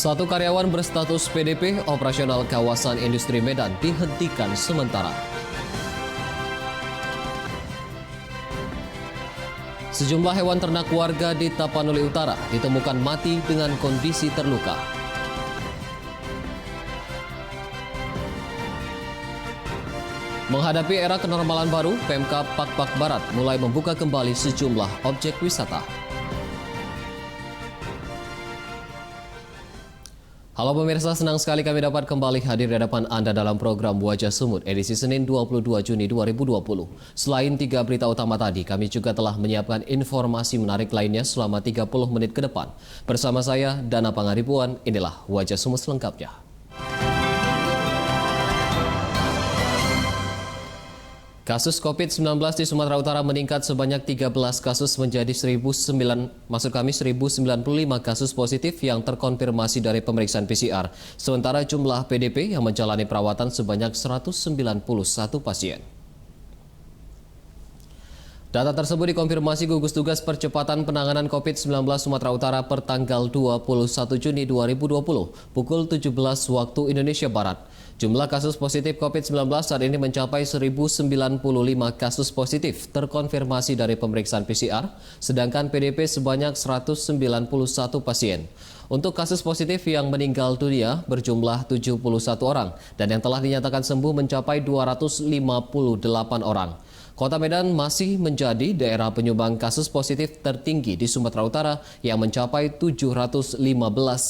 Satu karyawan berstatus PDP operasional kawasan industri Medan dihentikan sementara. Sejumlah hewan ternak warga di Tapanuli Utara ditemukan mati dengan kondisi terluka. Menghadapi era kenormalan baru, Pemkab Pakpak Barat mulai membuka kembali sejumlah objek wisata. Halo pemirsa, senang sekali kami dapat kembali hadir di hadapan Anda dalam program Wajah Sumut edisi Senin 22 Juni 2020. Selain 3 berita utama tadi, kami juga telah menyiapkan informasi menarik lainnya selama 30 menit ke depan. Bersama saya, Dana Pangaribuan, inilah Wajah Sumut selengkapnya. Kasus COVID-19 di Sumatera Utara meningkat sebanyak 13 kasus menjadi 1.095 kasus positif yang terkonfirmasi dari pemeriksaan PCR. Sementara jumlah PDP yang menjalani perawatan sebanyak 191 pasien. Data tersebut dikonfirmasi gugus tugas percepatan penanganan COVID-19 Sumatera Utara per tanggal 21 Juni 2020 pukul 17 waktu Indonesia Barat. Jumlah kasus positif COVID-19 saat ini mencapai 1.095 kasus positif terkonfirmasi dari pemeriksaan PCR, sedangkan PDP sebanyak 191 pasien. Untuk kasus positif yang meninggal dunia berjumlah 71 orang dan yang telah dinyatakan sembuh mencapai 258 orang. Kota Medan masih menjadi daerah penyumbang kasus positif tertinggi di Sumatera Utara yang mencapai 715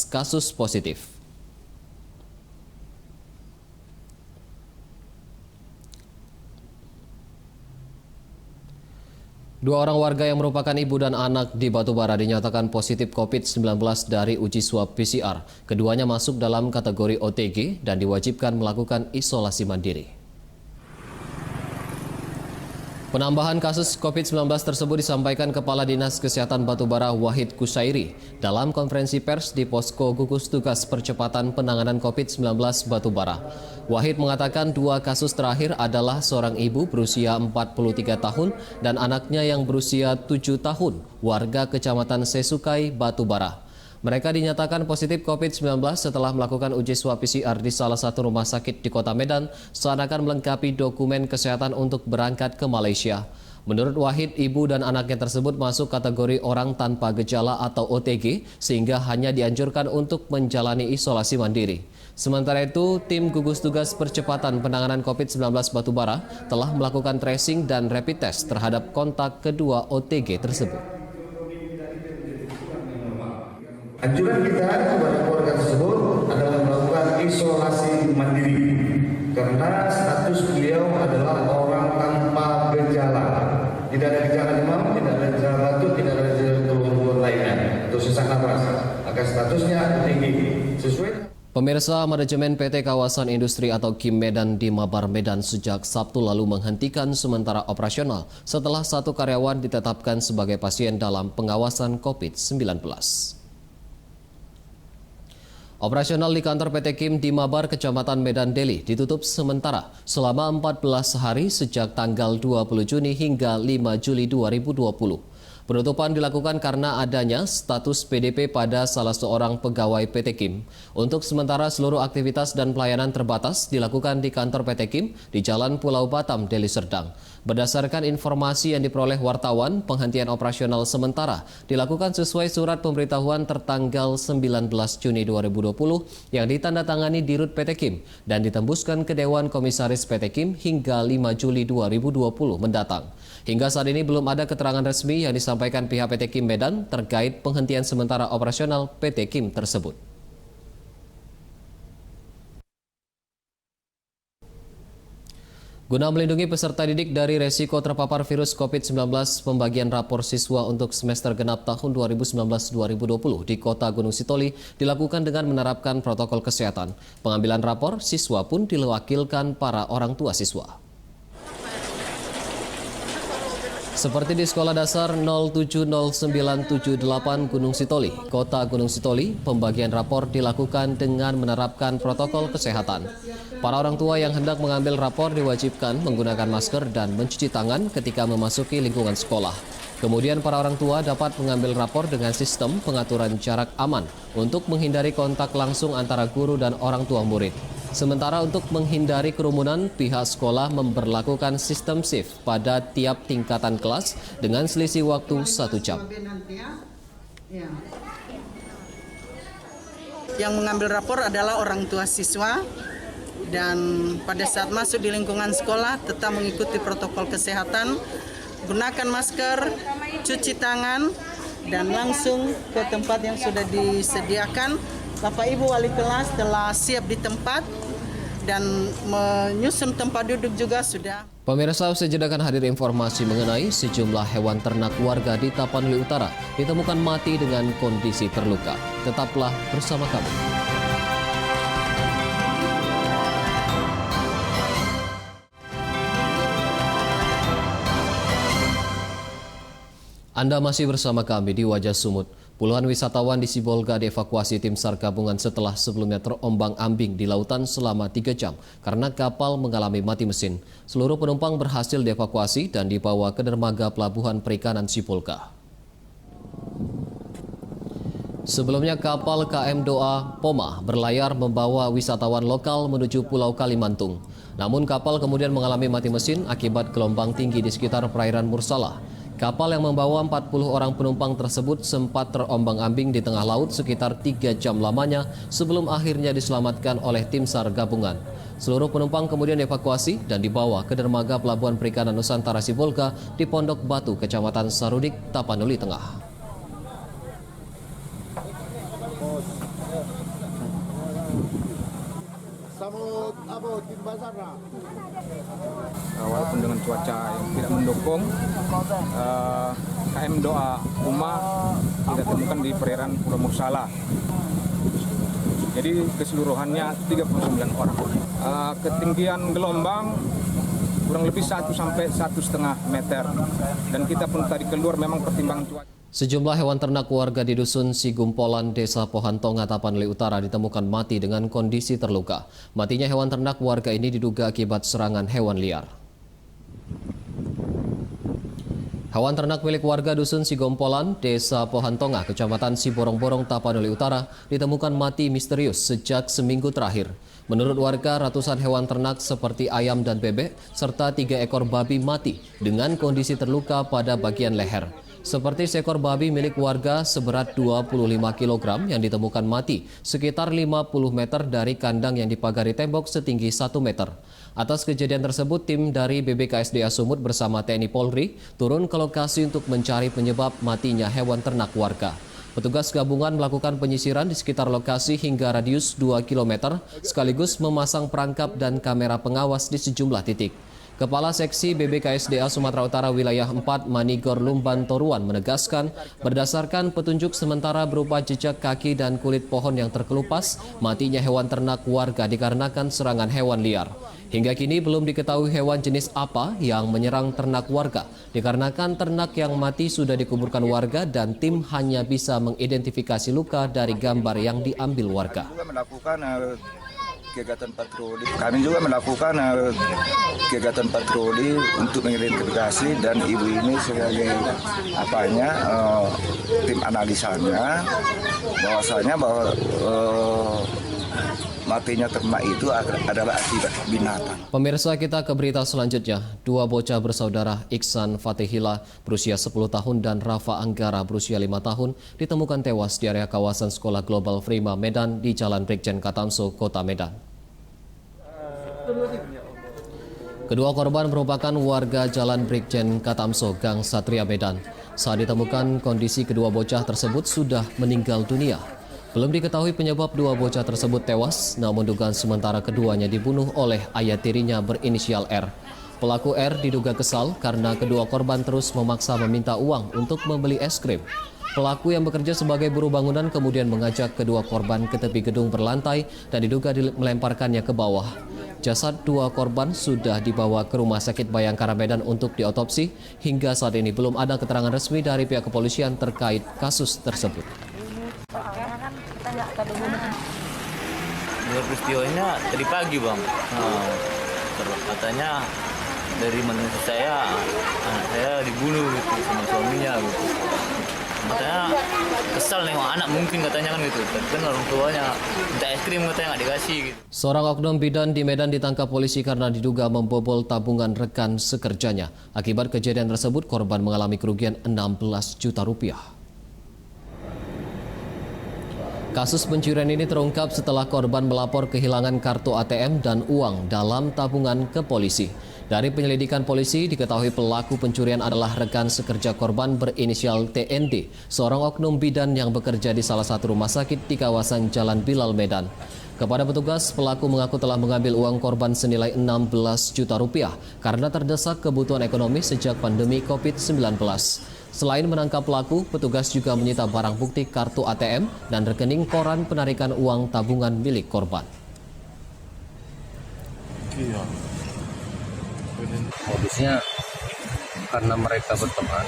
kasus positif. Dua orang warga yang merupakan ibu dan anak di Batubara dinyatakan positif COVID-19 dari uji swab PCR. Keduanya masuk dalam kategori OTG dan diwajibkan melakukan isolasi mandiri. Penambahan kasus COVID-19 tersebut disampaikan Kepala Dinas Kesehatan Batubara Wahid Kusairi dalam konferensi pers di Posko Gugus Tugas Percepatan Penanganan COVID-19 Batubara. Wahid mengatakan dua kasus terakhir adalah seorang ibu berusia 43 tahun dan anaknya yang berusia 7 tahun, warga Kecamatan Sesukai, Batubara. Mereka dinyatakan positif COVID-19 setelah melakukan uji swab PCR di salah satu rumah sakit di Kota Medan saat akan melengkapi dokumen kesehatan untuk berangkat ke Malaysia. Menurut Wahid, ibu dan anaknya tersebut masuk kategori orang tanpa gejala atau OTG sehingga hanya dianjurkan untuk menjalani isolasi mandiri. Sementara itu, tim gugus tugas percepatan penanganan COVID-19 Batubara telah melakukan tracing dan rapid test terhadap kontak kedua OTG tersebut. Anjuran kita kepada keluarga tersebut adalah melakukan isolasi mandiri karena status beliau adalah orang tanpa gejala. Tidak ada gejala demam, tidak ada gejala batuk, tidak ada gejala keluhan lainnya atau sesak napas. Maka statusnya tinggi sesuai. Pemirsa, manajemen PT Kawasan Industri atau KIM Medan di Mabar Medan sejak Sabtu lalu menghentikan sementara operasional setelah satu karyawan ditetapkan sebagai pasien dalam pengawasan COVID-19. Operasional di kantor PT KIM di Mabar, Kecamatan Medan Deli ditutup sementara selama 14 hari sejak tanggal 20 Juni hingga 5 Juli 2020. Penutupan dilakukan karena adanya status PDP pada salah seorang pegawai PT KIM. Untuk sementara seluruh aktivitas dan pelayanan terbatas dilakukan di kantor PT KIM di Jalan Pulau Batam, Deli Serdang. Berdasarkan informasi yang diperoleh wartawan, penghentian operasional sementara dilakukan sesuai surat pemberitahuan tertanggal 19 Juni 2020 yang ditandatangani Dirut PT KIM dan ditembuskan ke Dewan Komisaris PT KIM hingga 5 Juli 2020 mendatang. Hingga saat ini belum ada keterangan resmi yang disampaikan pihak PT KIM Medan terkait penghentian sementara operasional PT KIM tersebut. Guna melindungi peserta didik dari resiko terpapar virus COVID-19, pembagian rapor siswa untuk semester genap tahun 2019-2020 di Kota Gunung Sitoli dilakukan dengan menerapkan protokol kesehatan. Pengambilan rapor siswa pun diwakilkan para orang tua siswa. Seperti di Sekolah Dasar 070978 Gunung Sitoli, Kota Gunung Sitoli, pembagian rapor dilakukan dengan menerapkan protokol kesehatan. Para orang tua yang hendak mengambil rapor diwajibkan menggunakan masker dan mencuci tangan ketika memasuki lingkungan sekolah. Kemudian para orang tua dapat mengambil rapor dengan sistem pengaturan jarak aman untuk menghindari kontak langsung antara guru dan orang tua murid. Sementara untuk menghindari kerumunan, pihak sekolah memberlakukan sistem shift pada tiap tingkatan kelas dengan selisih waktu 1 jam. Yang mengambil rapor adalah orang tua siswa dan pada saat masuk di lingkungan sekolah tetap mengikuti protokol kesehatan, gunakan masker, cuci tangan, dan langsung ke tempat yang sudah disediakan. Bapak Ibu wali kelas telah siap di tempat dan menyusun tempat duduk juga sudah. Pemirsa, sejenak akan hadir informasi mengenai sejumlah hewan ternak warga di Tapanuli Utara ditemukan mati dengan kondisi terluka. Tetaplah bersama kami. Anda masih bersama kami di Wajah Sumut. Puluhan wisatawan di Sibolga dievakuasi tim SAR gabungan setelah sebelumnya terombang-ambing di lautan selama 3 jam karena kapal mengalami mati mesin. Seluruh penumpang berhasil dievakuasi dan dibawa ke dermaga Pelabuhan Perikanan Sibolga. Sebelumnya kapal KM Doa Poma berlayar membawa wisatawan lokal menuju Pulau Kalimantung. Namun kapal kemudian mengalami mati mesin akibat gelombang tinggi di sekitar perairan Mursalah. Kapal yang membawa 40 orang penumpang tersebut sempat terombang-ambing di tengah laut sekitar 3 jam lamanya sebelum akhirnya diselamatkan oleh tim SAR gabungan. Seluruh penumpang kemudian dievakuasi dan dibawa ke dermaga Pelabuhan Perikanan Nusantara Sibolga di Pondok Batu, Kecamatan Sarudik, Tapanuli Tengah. Walaupun dengan cuaca yang tidak mendukung, KM Doa Poma kita temukan di perairan Pulau Mursalah. Jadi keseluruhannya 39 orang. Ketinggian gelombang kurang lebih 1 sampai 1,5 meter. Dan kita pun tadi keluar memang pertimbangan cuaca. Sejumlah hewan ternak warga di Dusun Sigumpolan, Desa Pohantonga, Tapanuli Utara ditemukan mati dengan kondisi terluka. Matinya hewan ternak warga ini diduga akibat serangan hewan liar. Hewan ternak milik warga Dusun Sigompolan, Desa Pohantonga, Kecamatan Siborong-Borong, Tapanuli Utara ditemukan mati misterius sejak seminggu terakhir. Menurut warga, ratusan hewan ternak seperti ayam dan bebek serta 3 ekor babi mati dengan kondisi terluka pada bagian leher. Seperti seekor babi milik warga seberat 25 kg yang ditemukan mati sekitar 50 meter dari kandang yang dipagari tembok setinggi 1 meter. Atas kejadian tersebut, tim dari BBKSDA Sumut bersama TNI Polri turun ke lokasi untuk mencari penyebab matinya hewan ternak warga. Petugas gabungan melakukan penyisiran di sekitar lokasi hingga radius 2 km sekaligus memasang perangkap dan kamera pengawas di sejumlah titik. Kepala Seksi BBKSDA Sumatera Utara Wilayah 4 Manigor Lumban Toruan menegaskan berdasarkan petunjuk sementara berupa jejak kaki dan kulit pohon yang terkelupas, matinya hewan ternak warga dikarenakan serangan hewan liar. Hingga kini belum diketahui hewan jenis apa yang menyerang ternak warga, dikarenakan ternak yang mati sudah dikuburkan warga dan tim hanya bisa mengidentifikasi luka dari gambar yang diambil warga. Kami juga melakukan kegiatan patroli untuk mengidentifikasi dan ibu ini sebagai tim analisanya bahwasanya bahwa matinya ternak itu adalah akibat binatang. Pemirsa, kita ke berita selanjutnya. 2 bocah bersaudara Iksan Fatihila berusia 10 tahun dan Rafa Anggara berusia 5 tahun ditemukan tewas di area kawasan Sekolah Global Prima Medan di Jalan Brigjen Katamso, Kota Medan. Kedua korban merupakan warga Jalan Brigjen Katamso, Gang Satria Medan. Saat ditemukan, kondisi kedua bocah tersebut sudah meninggal dunia. Belum diketahui penyebab 2 bocah tersebut tewas, namun dugaan sementara keduanya dibunuh oleh ayah tirinya berinisial R. Pelaku R diduga kesal karena kedua korban terus memaksa meminta uang untuk membeli es krim. Pelaku yang bekerja sebagai buruh bangunan kemudian mengajak kedua korban ke tepi gedung berlantai dan diduga melemparkannya ke bawah. jasad dua korban sudah dibawa ke Rumah Sakit Bayangkara Medan untuk diotopsi. Hingga saat ini belum ada keterangan resmi dari pihak kepolisian terkait kasus tersebut. Peristiwanya tadi pagi, Bang. Katanya dari menurut saya, anak saya dibunuh gitu sama suaminya gitu. Katanya kesal nengok anak mungkin katanya kan gitu. Tapi kan orang tuanya minta es krim katanya nggak dikasih gitu. Seorang oknum bidan di Medan ditangkap polisi karena diduga membobol tabungan rekan sekerjanya. Akibat kejadian tersebut, korban mengalami kerugian 16 juta rupiah. Kasus pencurian ini terungkap setelah korban melapor kehilangan kartu ATM dan uang dalam tabungan ke polisi. Dari penyelidikan polisi, diketahui pelaku pencurian adalah rekan sekerja korban berinisial TND, seorang oknum bidan yang bekerja di salah satu rumah sakit di kawasan Jalan Bilal, Medan. Kepada petugas, pelaku mengaku telah mengambil uang korban senilai 16 juta rupiah karena terdesak kebutuhan ekonomi sejak pandemi COVID-19. Selain menangkap pelaku, petugas juga menyita barang bukti kartu ATM dan rekening koran penarikan uang tabungan milik korban. Modusnya karena mereka berteman,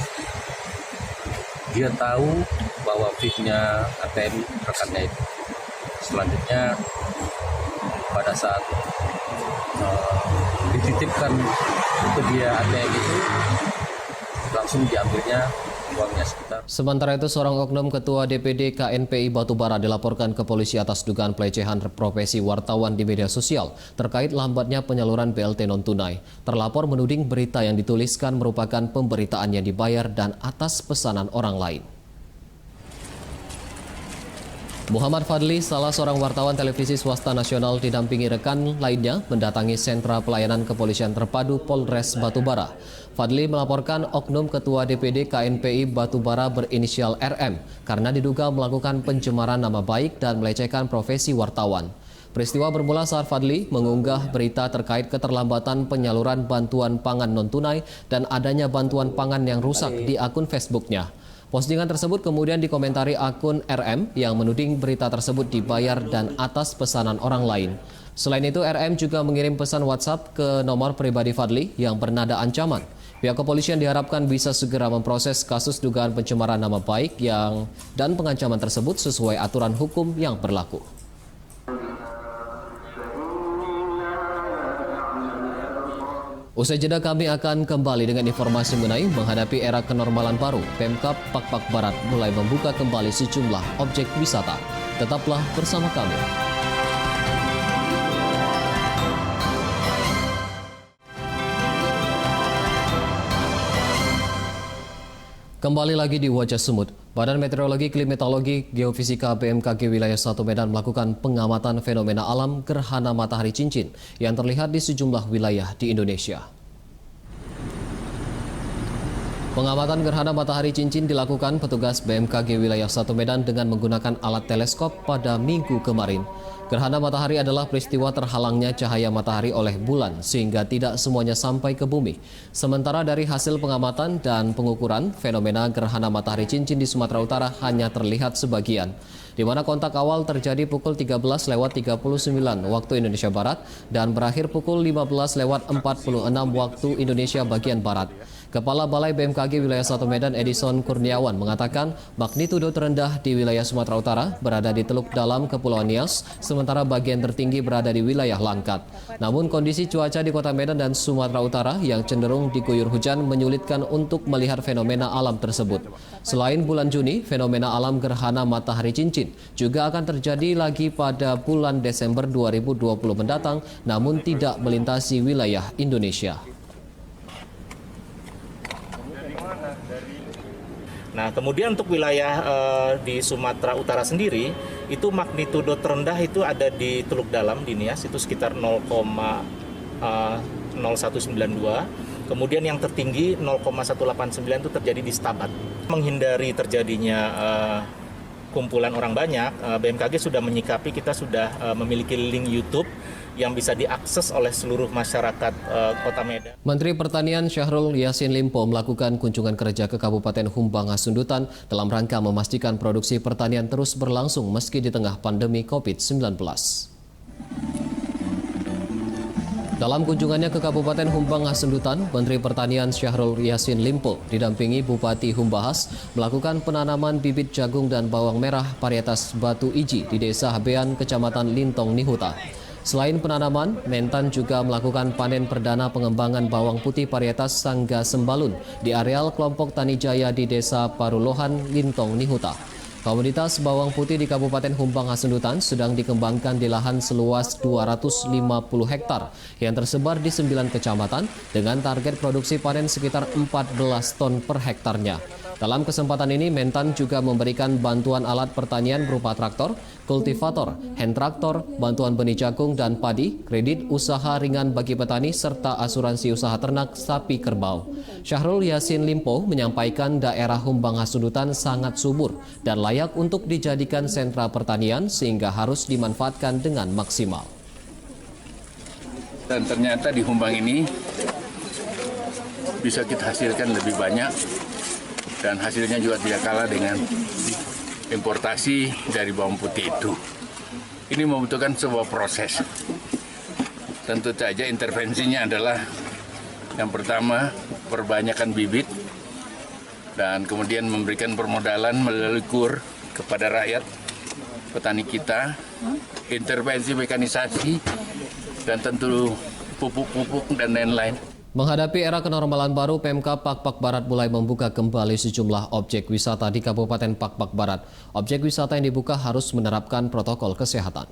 dia tahu bahwa PIN-nya ATM rekannya itu. Selanjutnya pada saat dititipkan ke dia ATM itu, langsung diambilnya uangnya sekitar. Sementara itu, seorang oknum ketua DPD KNPI Batubara dilaporkan ke polisi atas dugaan pelecehan profesi wartawan di media sosial terkait lambatnya penyaluran BLT non-tunai. Terlapor menuding berita yang dituliskan merupakan pemberitaan yang dibayar dan atas pesanan orang lain. Muhammad Fadli, salah seorang wartawan televisi swasta nasional didampingi rekan lainnya mendatangi sentra pelayanan kepolisian terpadu Polres Batubara. Fadli melaporkan oknum ketua DPD KNPI Batubara berinisial RM karena diduga melakukan pencemaran nama baik dan melecehkan profesi wartawan. Peristiwa bermula saat Fadli mengunggah berita terkait keterlambatan penyaluran bantuan pangan non-tunai dan adanya bantuan pangan yang rusak di akun Facebooknya. Postingan tersebut kemudian dikomentari akun RM yang menuding berita tersebut dibayar dan atas pesanan orang lain. Selain itu, RM juga mengirim pesan WhatsApp ke nomor pribadi Fadli yang bernada ancaman. Pihak kepolisian diharapkan bisa segera memproses kasus dugaan pencemaran nama baik dan pengancaman tersebut sesuai aturan hukum yang berlaku. Usai jeda kami akan kembali dengan informasi mengenai menghadapi era kenormalan baru. Pemkab Pakpak Barat mulai membuka kembali sejumlah objek wisata. Tetaplah bersama kami. Kembali lagi di Wajah Sumut. Badan Meteorologi, Klimatologi, Geofisika BMKG Wilayah 1 Medan melakukan pengamatan fenomena alam gerhana matahari cincin yang terlihat di sejumlah wilayah di Indonesia. Pengamatan gerhana matahari cincin dilakukan petugas BMKG Wilayah 1 Medan dengan menggunakan alat teleskop pada Minggu kemarin. Gerhana matahari adalah peristiwa terhalangnya cahaya matahari oleh bulan sehingga tidak semuanya sampai ke bumi. Sementara dari hasil pengamatan dan pengukuran, fenomena gerhana matahari cincin di Sumatera Utara hanya terlihat sebagian, di mana kontak awal terjadi pukul 13.39 waktu Indonesia Barat dan berakhir pukul 15.46 waktu Indonesia bagian Barat. Kepala Balai BMKG Wilayah 1 Medan Edison Kurniawan mengatakan magnitudo terendah di wilayah Sumatera Utara berada di Teluk Dalam Kepulauan Nias, sementara bagian tertinggi berada di wilayah Langkat. Namun kondisi cuaca di Kota Medan dan Sumatera Utara yang cenderung diguyur hujan menyulitkan untuk melihat fenomena alam tersebut. Selain bulan Juni, fenomena alam gerhana matahari cincin juga akan terjadi lagi pada bulan Desember 2020 mendatang, namun tidak melintasi wilayah Indonesia. Nah, kemudian untuk wilayah di Sumatera Utara sendiri, itu magnitudo terendah itu ada di Teluk Dalam di Nias, itu sekitar 0,0192. Kemudian yang tertinggi 0,189 itu terjadi di Stabat. Menghindari terjadinya kumpulan orang banyak, BMKG sudah menyikapi, kita sudah memiliki link YouTube yang bisa diakses oleh seluruh masyarakat Kota Medan. Menteri Pertanian Syahrul Yassin Limpo melakukan kunjungan kerja ke Kabupaten Humbang Hasundutan dalam rangka memastikan produksi pertanian terus berlangsung meski di tengah pandemi COVID-19. Dalam kunjungannya ke Kabupaten Humbang Hasundutan, Menteri Pertanian Syahrul Yassin Limpo didampingi Bupati Humbahas melakukan penanaman bibit jagung dan bawang merah varietas Batu Iji di Desa Habean, Kecamatan Lintong, Nihuta. Selain penanaman, Mentan juga melakukan panen perdana pengembangan bawang putih varietas Sangga Sembalun di areal kelompok Tani Jaya di Desa Parulohan, Lintong, Nihuta. Komoditas bawang putih di Kabupaten Humbang Hasundutan sedang dikembangkan di lahan seluas 250 hektar yang tersebar di 9 kecamatan dengan target produksi panen sekitar 14 ton per hektarnya. Dalam kesempatan ini, Mentan juga memberikan bantuan alat pertanian berupa traktor, kultivator, hand traktor, bantuan benih jagung dan padi, kredit usaha ringan bagi petani, serta asuransi usaha ternak sapi kerbau. Syahrul Yassin Limpo menyampaikan daerah Humbang Hasundutan sangat subur dan layak untuk dijadikan sentra pertanian sehingga harus dimanfaatkan dengan maksimal. Dan ternyata di Humbang ini bisa kita hasilkan lebih banyak. Dan hasilnya juga tidak kalah dengan importasi dari bawang putih itu. Ini membutuhkan sebuah proses. Tentu saja intervensinya adalah yang pertama, perbanyakkan bibit, dan kemudian memberikan permodalan melalui KUR kepada rakyat, petani kita, intervensi mekanisasi, dan tentu pupuk-pupuk dan lain-lain. Menghadapi era kenormalan baru, Pemkab Pakpak Barat mulai membuka kembali sejumlah objek wisata di Kabupaten Pakpak Barat. Objek wisata yang dibuka harus menerapkan protokol kesehatan.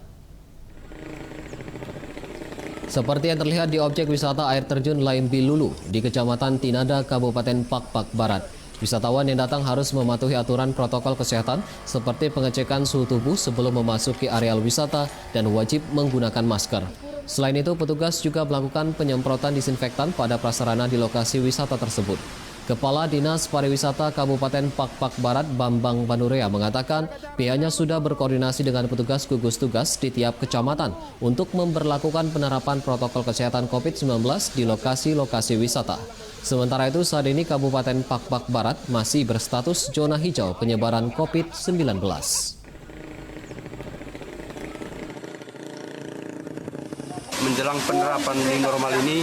Seperti yang terlihat di objek wisata air terjun Laimbi Lulu di Kecamatan Tinada, Kabupaten Pakpak Barat. Wisatawan yang datang harus mematuhi aturan protokol kesehatan seperti pengecekan suhu tubuh sebelum memasuki areal wisata dan wajib menggunakan masker. Selain itu, petugas juga melakukan penyemprotan disinfektan pada prasarana di lokasi wisata tersebut. Kepala Dinas Pariwisata Kabupaten Pakpak Barat Bambang Banurea mengatakan pihaknya sudah berkoordinasi dengan petugas gugus tugas di tiap kecamatan untuk memberlakukan penerapan protokol kesehatan COVID-19 di lokasi-lokasi wisata. Sementara itu, saat ini Kabupaten Pakpak Barat masih berstatus zona hijau penyebaran COVID-19. Menjelang penerapan new normal ini,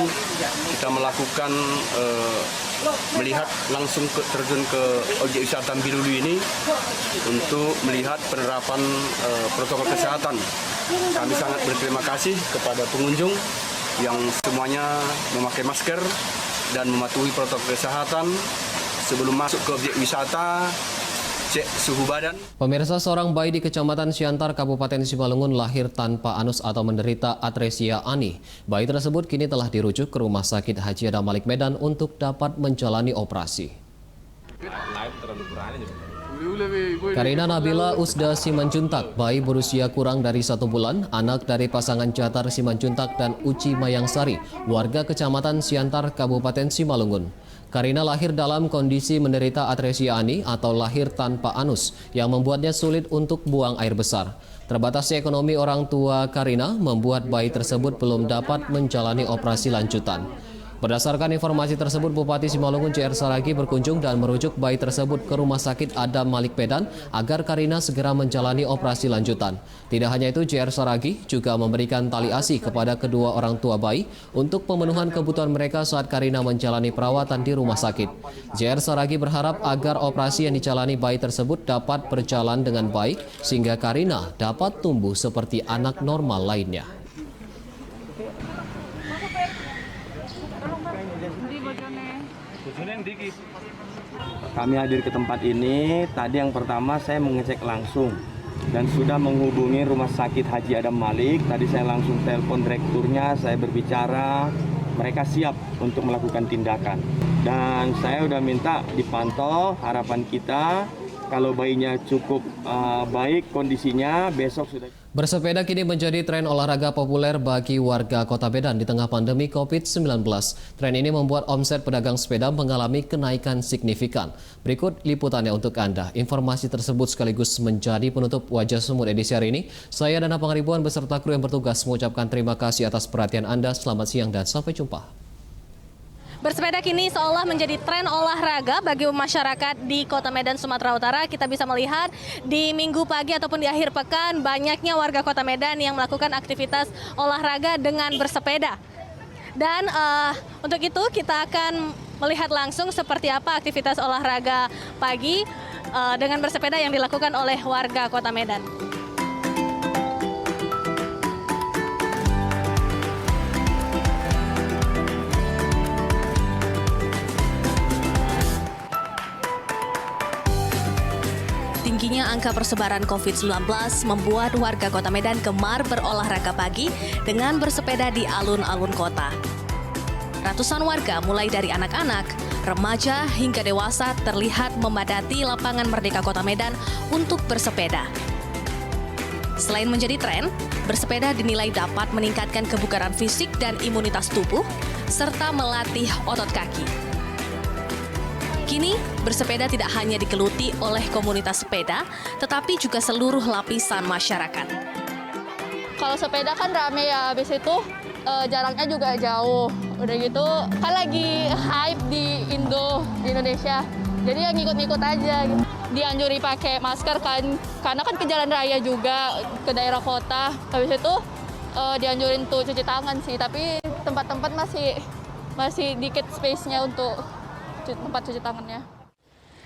kita melakukan melihat langsung terjun ke objek wisata Bilulu ini untuk melihat penerapan protokol kesehatan. Kami sangat berterima kasih kepada pengunjung yang semuanya memakai masker dan mematuhi protokol kesehatan sebelum masuk ke objek wisata. Cek suhu badan. Pemirsa, seorang bayi di Kecamatan Siantar, Kabupaten Simalungun lahir tanpa anus atau menderita atresia ani. Bayi tersebut kini telah dirujuk ke Rumah Sakit Haji Adam Malik Medan untuk dapat menjalani operasi. Karina Nabila Usda Simanjuntak, bayi berusia kurang dari 1 bulan, anak dari pasangan Jatar Simanjuntak dan Uci Mayangsari, warga Kecamatan Siantar, Kabupaten Simalungun. Karina lahir dalam kondisi menderita atresia ani atau lahir tanpa anus yang membuatnya sulit untuk buang air besar. Terbatasnya ekonomi orang tua Karina membuat bayi tersebut belum dapat menjalani operasi lanjutan. Berdasarkan informasi tersebut, Bupati Simalungun JR Saragi berkunjung dan merujuk bayi tersebut ke Rumah Sakit Adam Malik Medan agar Karina segera menjalani operasi lanjutan. Tidak hanya itu, JR Saragi juga memberikan tali asih kepada kedua orang tua bayi untuk pemenuhan kebutuhan mereka saat Karina menjalani perawatan di rumah sakit. JR Saragi berharap agar operasi yang dijalani bayi tersebut dapat berjalan dengan baik sehingga Karina dapat tumbuh seperti anak normal lainnya. Kami hadir ke tempat ini, tadi yang pertama saya mengecek langsung dan sudah menghubungi Rumah Sakit Haji Adam Malik. Tadi saya langsung telepon direkturnya, saya berbicara, mereka siap untuk melakukan tindakan. Dan saya sudah minta dipantau, harapan kita kalau bayinya cukup baik kondisinya, besok sudah... Bersepeda kini menjadi tren olahraga populer bagi warga Kota Medan di tengah pandemi COVID-19. Tren ini membuat omset pedagang sepeda mengalami kenaikan signifikan. Berikut liputannya untuk Anda. Informasi tersebut sekaligus menjadi penutup Wajah Sumut edisi hari ini. Saya Dana Pangaribuan beserta kru yang bertugas mengucapkan terima kasih atas perhatian Anda. Selamat siang dan sampai jumpa. Bersepeda kini seolah menjadi tren olahraga bagi masyarakat di Kota Medan, Sumatera Utara. Kita bisa melihat di minggu pagi ataupun di akhir pekan banyaknya warga Kota Medan yang melakukan aktivitas olahraga dengan bersepeda. Dan untuk itu kita akan melihat langsung seperti apa aktivitas olahraga pagi dengan bersepeda yang dilakukan oleh warga Kota Medan. Tingginya angka persebaran COVID-19 membuat warga Kota Medan gemar berolahraga pagi dengan bersepeda di alun-alun kota. Ratusan warga mulai dari anak-anak, remaja hingga dewasa terlihat memadati lapangan Merdeka Kota Medan untuk bersepeda. Selain menjadi tren, bersepeda dinilai dapat meningkatkan kebugaran fisik dan imunitas tubuh, serta melatih otot kaki. Kini, bersepeda tidak hanya digeluti oleh komunitas sepeda, tetapi juga seluruh lapisan masyarakat. Kalau sepeda kan rame ya, habis itu jaraknya juga jauh. Udah gitu, kan lagi hype di Indonesia. Jadi ya ngikut-ngikut aja. Gitu. Dianjuri pakai masker kan, karena kan ke jalan raya juga, ke daerah kota. Habis itu dianjurin tuh cuci tangan sih, tapi tempat-tempat masih dikit space-nya untuk tempat cuci tangannya.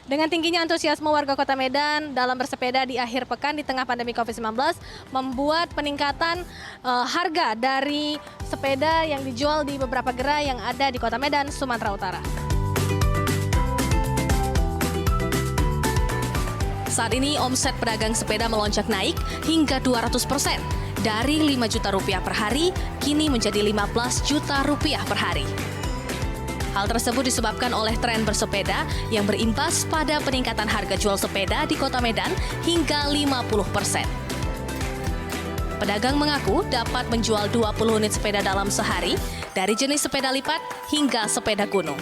Dengan tingginya antusiasme warga Kota Medan dalam bersepeda di akhir pekan di tengah pandemi COVID-19 membuat peningkatan harga dari sepeda yang dijual di beberapa gerai yang ada di Kota Medan, Sumatera Utara. Saat ini omset pedagang sepeda melonjak naik hingga 200%. Dari 5 juta rupiah per hari, kini menjadi 15 juta rupiah per hari. Hal tersebut disebabkan oleh tren bersepeda yang berimbas pada peningkatan harga jual sepeda di Kota Medan hingga 50%. Pedagang mengaku dapat menjual 20 unit sepeda dalam sehari dari jenis sepeda lipat hingga sepeda gunung.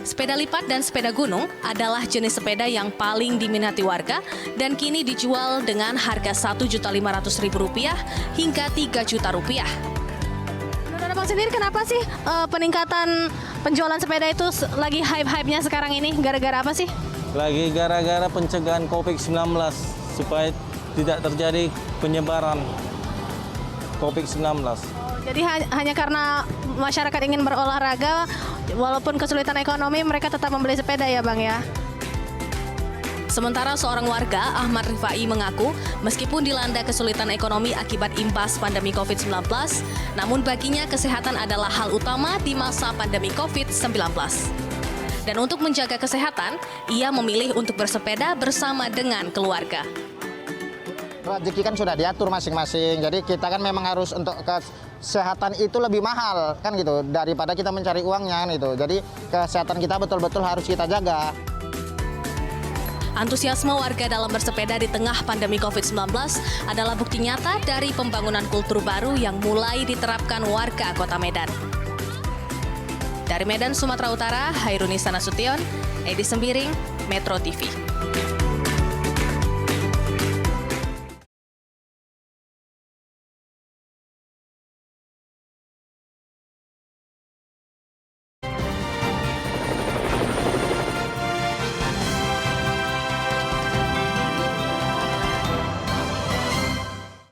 Sepeda lipat dan sepeda gunung adalah jenis sepeda yang paling diminati warga dan kini dijual dengan harga Rp1.500.000 hingga Rp3 juta. Menurut Abang sendiri kenapa sih peningkatan penjualan sepeda itu lagi hype-hype-nya sekarang ini? Gara-gara apa sih? Lagi gara-gara pencegahan COVID-19 supaya tidak terjadi penyebaran COVID-19. Jadi hanya karena masyarakat ingin berolahraga, walaupun kesulitan ekonomi, mereka tetap membeli sepeda ya Bang ya? Sementara seorang warga, Ahmad Rifai, mengaku meskipun dilanda kesulitan ekonomi akibat imbas pandemi COVID-19, namun baginya kesehatan adalah hal utama di masa pandemi COVID-19. Dan untuk menjaga kesehatan, ia memilih untuk bersepeda bersama dengan keluarga. Rezeki kan sudah diatur masing-masing, jadi kita kan memang harus untuk kesehatan itu lebih mahal kan gitu daripada kita mencari uangnya kan gitu. Jadi kesehatan kita betul-betul harus kita jaga. Antusiasme warga dalam bersepeda di tengah pandemi COVID-19 adalah bukti nyata dari pembangunan kultur baru yang mulai diterapkan warga Kota Medan. Dari Medan, Sumatera Utara, Hairunisa Nasution, Edi Sembiring, Metro TV.